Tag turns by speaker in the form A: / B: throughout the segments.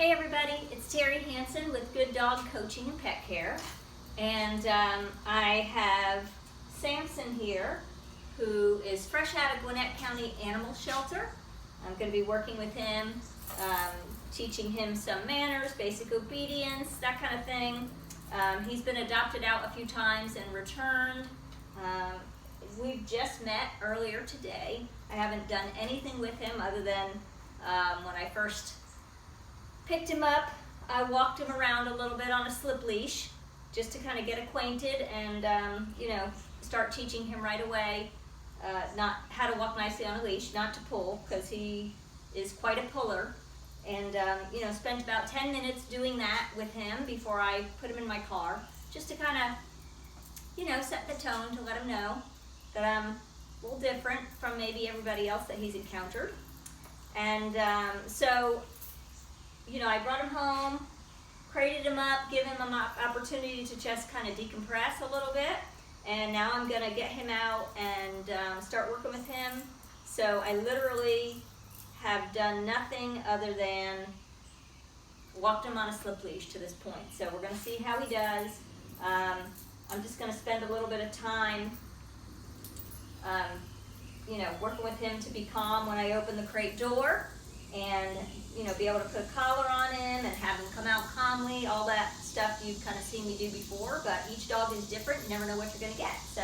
A: Hey everybody, it's Terry Hansen with Good Dog Coaching and Pet Care, and I have Samson here, who is fresh out of Gwinnett Animal Shelter. I'm going to be working with him, teaching him some manners, basic obedience, that kind of thing. He's been adopted out a few times and returned. We've just met earlier today. I haven't done anything with him other than when I first picked him up, I walked him around a little bit on a slip leash just to kind of get acquainted and start teaching him right away not how to walk nicely on a leash, not to pull, because he is quite a puller, and spent about 10 minutes doing that with him before I put him in my car, just to kind of set the tone, to let him know that I'm a little different from maybe everybody else that he's encountered. And I brought him home, crated him up, give him an opportunity to just kind of decompress a little bit, and now I'm going to get him out and start working with him. So I literally have done nothing other than walked him on a slip leash to this point. So we're going to see how he does. I'm just going to spend a little bit of time working with him to be calm when I open the crate door, and be able to put a collar on him and have him come out calmly, all that stuff you've kind of seen me do before, but each dog is different. You never know what you're going to get. So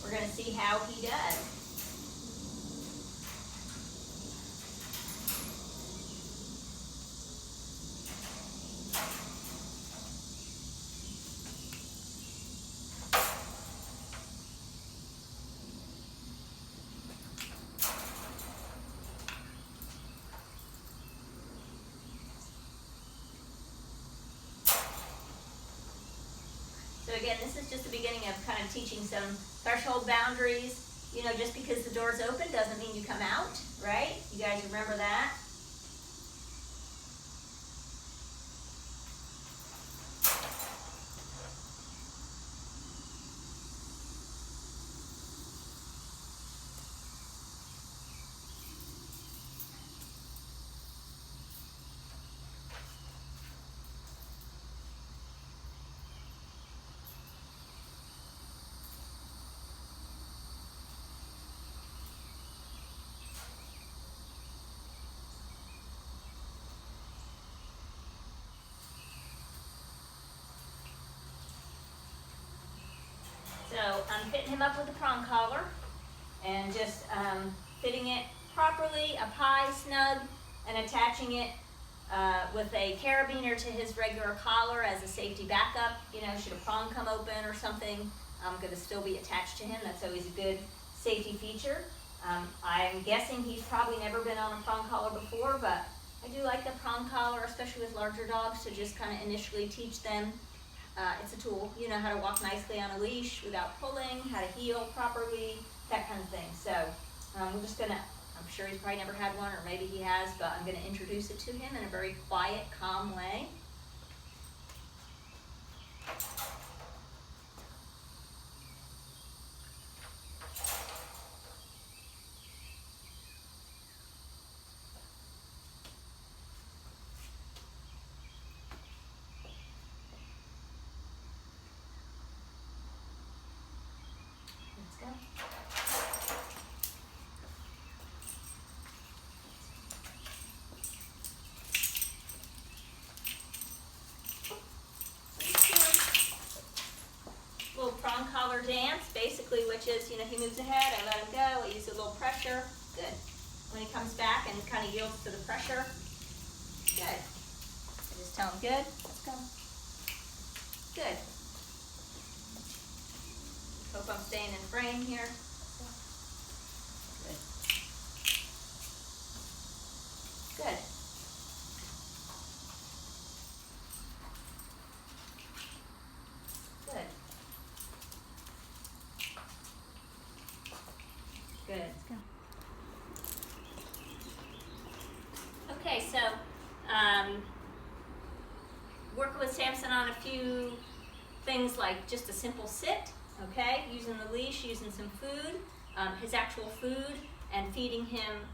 A: we're going to see how he does. So again, this is just the beginning of kind of teaching some threshold boundaries. Just because the door's open doesn't mean you come out, right? You guys remember that? So I'm fitting him up with a prong collar and just fitting it properly, up high, snug, and attaching it with a carabiner to his regular collar as a safety backup. Should a prong come open or something, I'm going to still be attached to him. That's always a good safety feature. I'm guessing he's probably never been on a prong collar before, but I do like the prong collar, especially with larger dogs, to just kind of initially teach them. It's a tool, how to walk nicely on a leash without pulling, how to heel properly, that kind of thing. So we're just going to, I'm sure he's probably never had one, or maybe he has, but I'm going to introduce it to him in a very quiet, calm way. Little prong collar dance, basically, which is, he moves ahead, I let him go, I use a little pressure, good. When he comes back and kind of yields to the pressure, good. I just tell him, good, let's go. Good. Hope I'm staying in frame here. Good. Good. Good. Good. Let's go. Okay, so working with Samson on a few things like just a simple sit, okay, using the leash, using some food, his actual food, and feeding him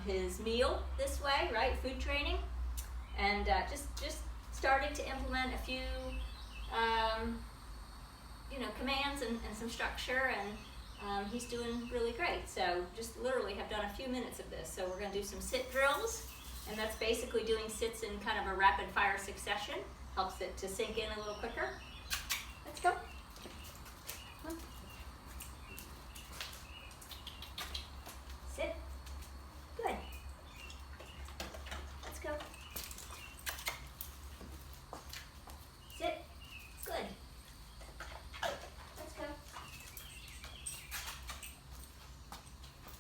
A: his meal this way, right? Food training, and just starting to implement a few commands and some structure, and he's doing really great. So just literally have done a few minutes of this. So we're going to do some sit drills, and that's basically doing sits in kind of a rapid fire succession. Helps it to sink in a little quicker. Let's go. Sit. Good. Let's go. Sit. Good. Let's go.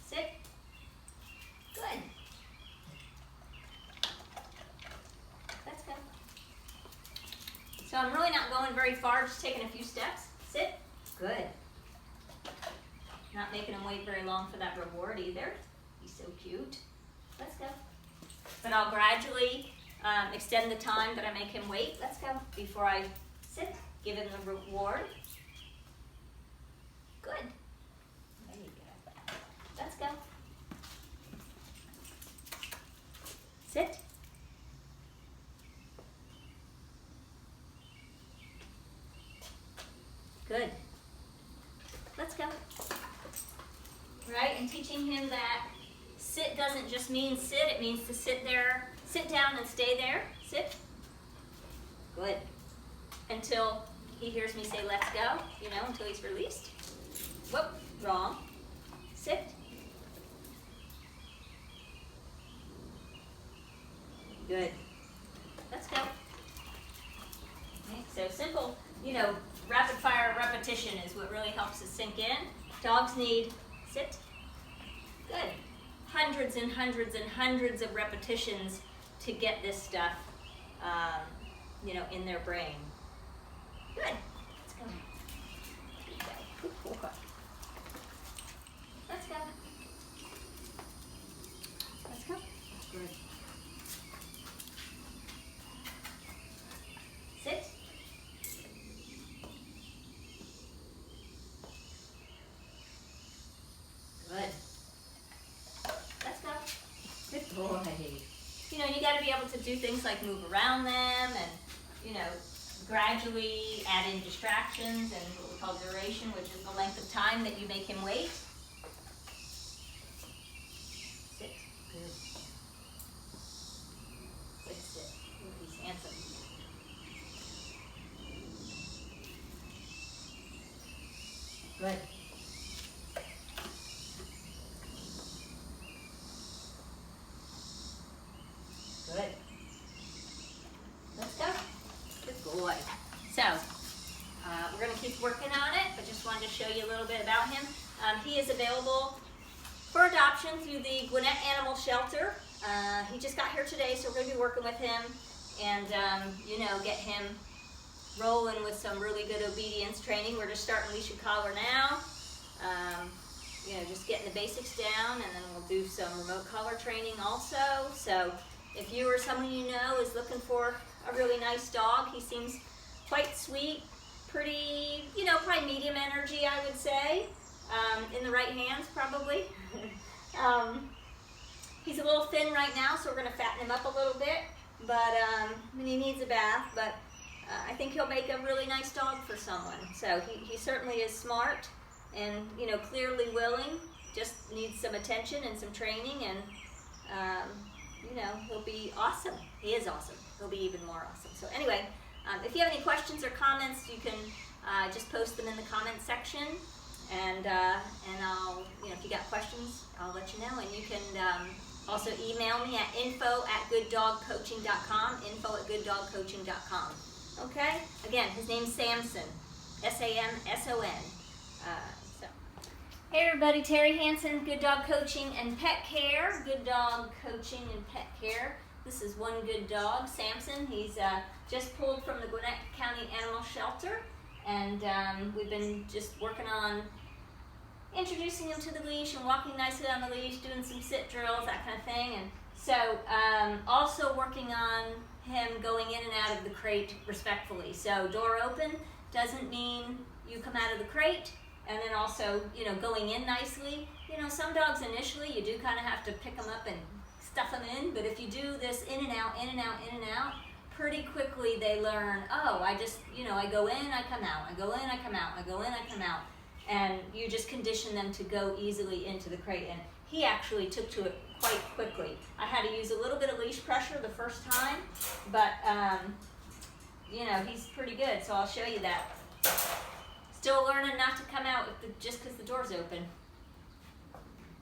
A: Sit. Good. Let's go. So I'm really not going very far, just taking a few steps. Sit. Good. Not making him wait very long for that reward either. He's so cute. Let's go. But I'll gradually extend the time that I make him wait. Let's go. Before I sit, give him the reward. Good. There you go. Let's go. Sit. Good. Let's go. Right, and teaching him that sit doesn't just mean sit, it means to sit there, sit down and stay there. Sit. Good. Until he hears me say, let's go, until he's released. Whoop, wrong. Sit. Good. Let's go. Okay, so simple, rapid fire repetition is what really helps us sink in. Dogs need sit. Good. Hundreds and hundreds and hundreds of repetitions to get this stuff, in their brain. Good. Let's go. Good boy. Let's go. Let's go. Good. Sit. Good. Let's go. Good boy. You got to be able to do things like move around them and, gradually add in distractions and what we call duration, which is the length of time that you make him wait. Sit. Good. Good sit. Ooh, he's handsome. Good. Good. Let's go. Good boy. So, we're going to keep working on it, but just wanted to show you a little bit about him. He is available for adoption through the Gwinnett Animal Shelter. He just got here today, so we're going to be working with him and, get him rolling with some really good obedience training. We're just starting leash and collar now. Just getting the basics down, and then we'll do some remote collar training also. So if you or someone you know is looking for a really nice dog, he seems quite sweet, pretty, probably medium energy, I would say, in the right hands probably. He's a little thin right now, so we're going to fatten him up a little bit, but he needs a bath, but I think he'll make a really nice dog for someone. So he certainly is smart and, clearly willing, just needs some attention and some training, and, he'll be awesome. He is awesome. He'll be even more awesome. So anyway, if you have any questions or comments, you can just post them in the comment section, and I'll, if you got questions, I'll let you know, and you can also email me at info@gooddogcoaching.com, info@gooddogcoaching.com. Okay? Again, his name's Samson, Samson. Hey everybody, Terry Hansen, Good Dog Coaching and Pet Care. Good Dog Coaching and Pet Care. This is one good dog, Samson. He's just pulled from the Gwinnett County Animal Shelter, and we've been just working on introducing him to the leash and walking nicely on the leash, doing some sit drills, that kind of thing. And so also working on him going in and out of the crate respectfully. So door open doesn't mean you come out of the crate, and then also, going in nicely, You know, some dogs initially, you do kind of have to pick them up and stuff them in, but if you do this in and out, in and out, in and out, pretty quickly they learn, oh, I just, you know, I go in, I come out, I go in, I come out, I go in, I come out, and you just condition them to go easily into the crate. And he actually took to it quite quickly. I had to use a little bit of leash pressure the first time, but you know, he's pretty good, so I'll show you that. Still learning not to come out just because the door's open.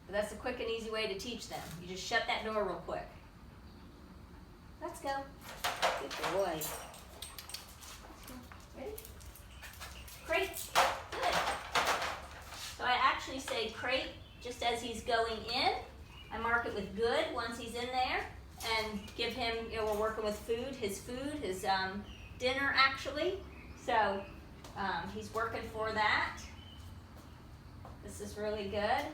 A: But that's a quick and easy way to teach them. You just shut that door real quick. Let's go. Good boy. Let's go. Ready? Crate. Good. So I actually say crate just as he's going in. I mark it with good once he's in there, and give him, you know, we're working with his dinner actually. So he's working for that. This is really good.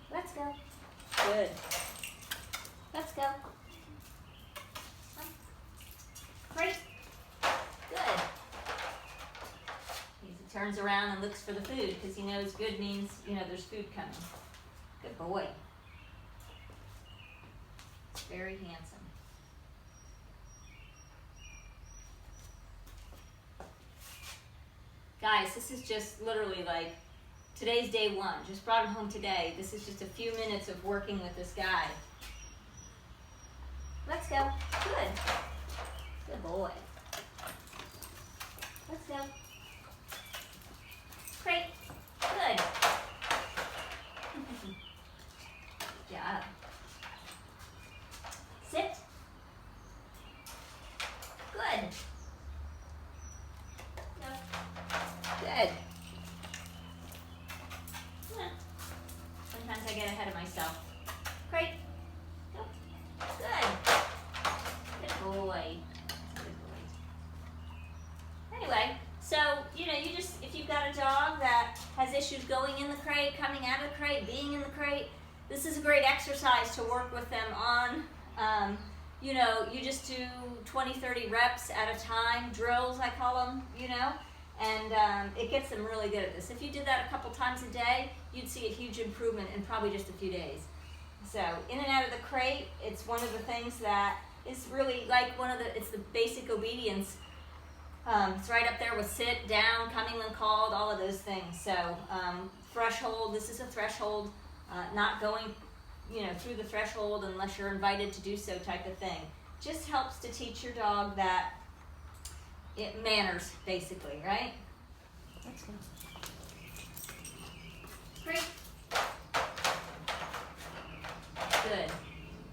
A: Let's go. Good. Let's go. Great. Good. He turns around and looks for the food because he knows good means, you know, there's food coming. Good boy. Very handsome. Guys, this is just literally like, today's day one. Just brought him home today. This is just a few minutes of working with this guy. Let's go. Good. Good boy. Let's go. Great. Good. Good job. Sit. Good. No. Good. Sometimes I get ahead of myself. Great. Go. Good. Good boy. Good boy. Anyway, so, you know, you just, if you've got a dog that has issues going in the crate, coming out of the crate, being in the crate, this is a great exercise to work with them on. You know, you just do 20, 30 reps at a time, drills I call them, you know, and it gets them really good at this. If you did that a couple times a day, you'd see a huge improvement in probably just a few days. So in and out of the crate, it's one of the things that is really like it's the basic obedience. It's right up there with sit, down, coming when called, all of those things. So threshold, this is a threshold, not going, you know, through the threshold unless you're invited to do so type of thing. Just helps to teach your dog that it manners, basically, right? Let's go. Great. Good.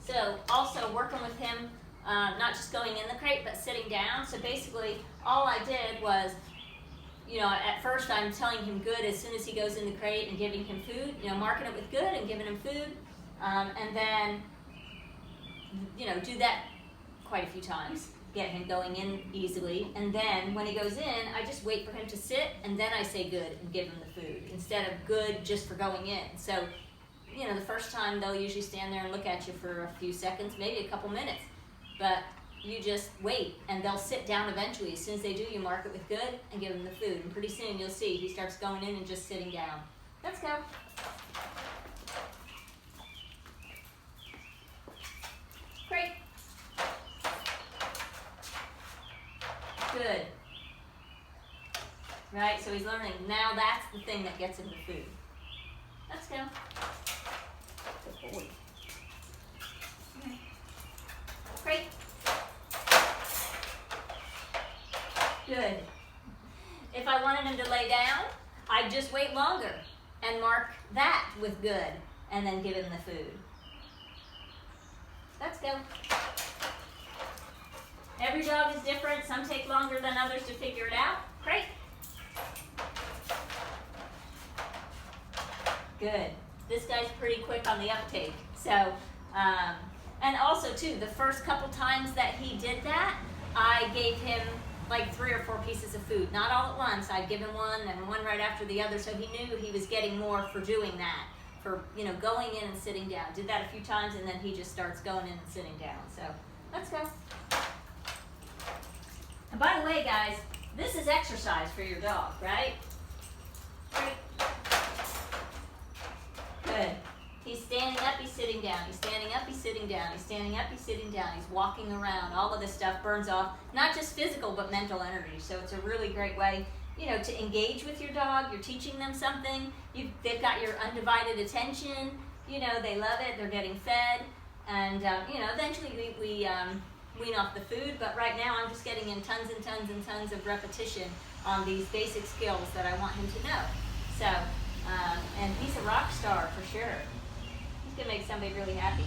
A: So also working with him, not just going in the crate, but sitting down. So basically, all I did was, you know, at first I'm telling him good as soon as he goes in the crate and giving him food, you know, marking it with good and giving him food. And then, you know, do that quite a few times. Get him going in easily. And then when he goes in, I just wait for him to sit, and then I say good and give him the food instead of good just for going in. So, you know, the first time they'll usually stand there and look at you for a few seconds, maybe a couple minutes. But you just wait, and they'll sit down eventually. As soon as they do, you mark it with good and give them the food. And pretty soon you'll see he starts going in and just sitting down. Let's go. Great. Good. Right, so he's learning. Now that's the thing that gets him the food. Let's go. Good boy. Great. Good. If I wanted him to lay down, I'd just wait longer and mark that with good and then give him the food. Let's go. Every dog is different. Some take longer than others to figure it out. Great. Good. This guy's pretty quick on the uptake. So, and also too, the first couple times that he did that, I gave him like 3 or 4 pieces of food. Not all at once. I'd give him one and one right after the other, so he knew he was getting more for doing that, for, you know, going in and sitting down. Did that a few times, and then he just starts going in and sitting down. So let's go. And by the way, guys, this is exercise for your dog, right? Good. He's standing up, he's sitting down. He's standing up, he's sitting down. He's standing up, he's sitting down. He's walking around. All of this stuff burns off not just physical but mental energy. So it's a really great way, you know, to engage with your dog. You're teaching them something. They've got your undivided attention. You know, they love it. They're getting fed. And, you know, eventually we wean off the food. But right now I'm just getting in tons and tons and tons of repetition on these basic skills that I want him to know. So, and he's a rock star for sure. He's going to make somebody really happy.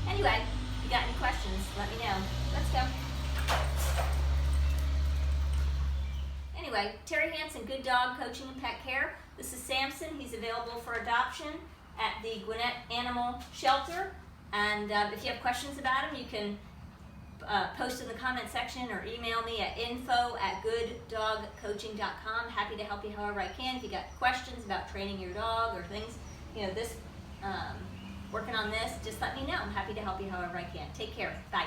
A: Anyway, if you got any questions, let me know. Let's go. Anyway, Terry Hansen, Good Dog Coaching and Pet Care. This is Samson. He's available for adoption at the Gwinnett Animal Shelter. And if you have questions about him, you can post in the comment section or email me at info@gooddogcoaching.com. Happy to help you however I can. If you got questions about training your dog or things, you know, this working on this, just let me know. I'm happy to help you however I can. Take care. Bye.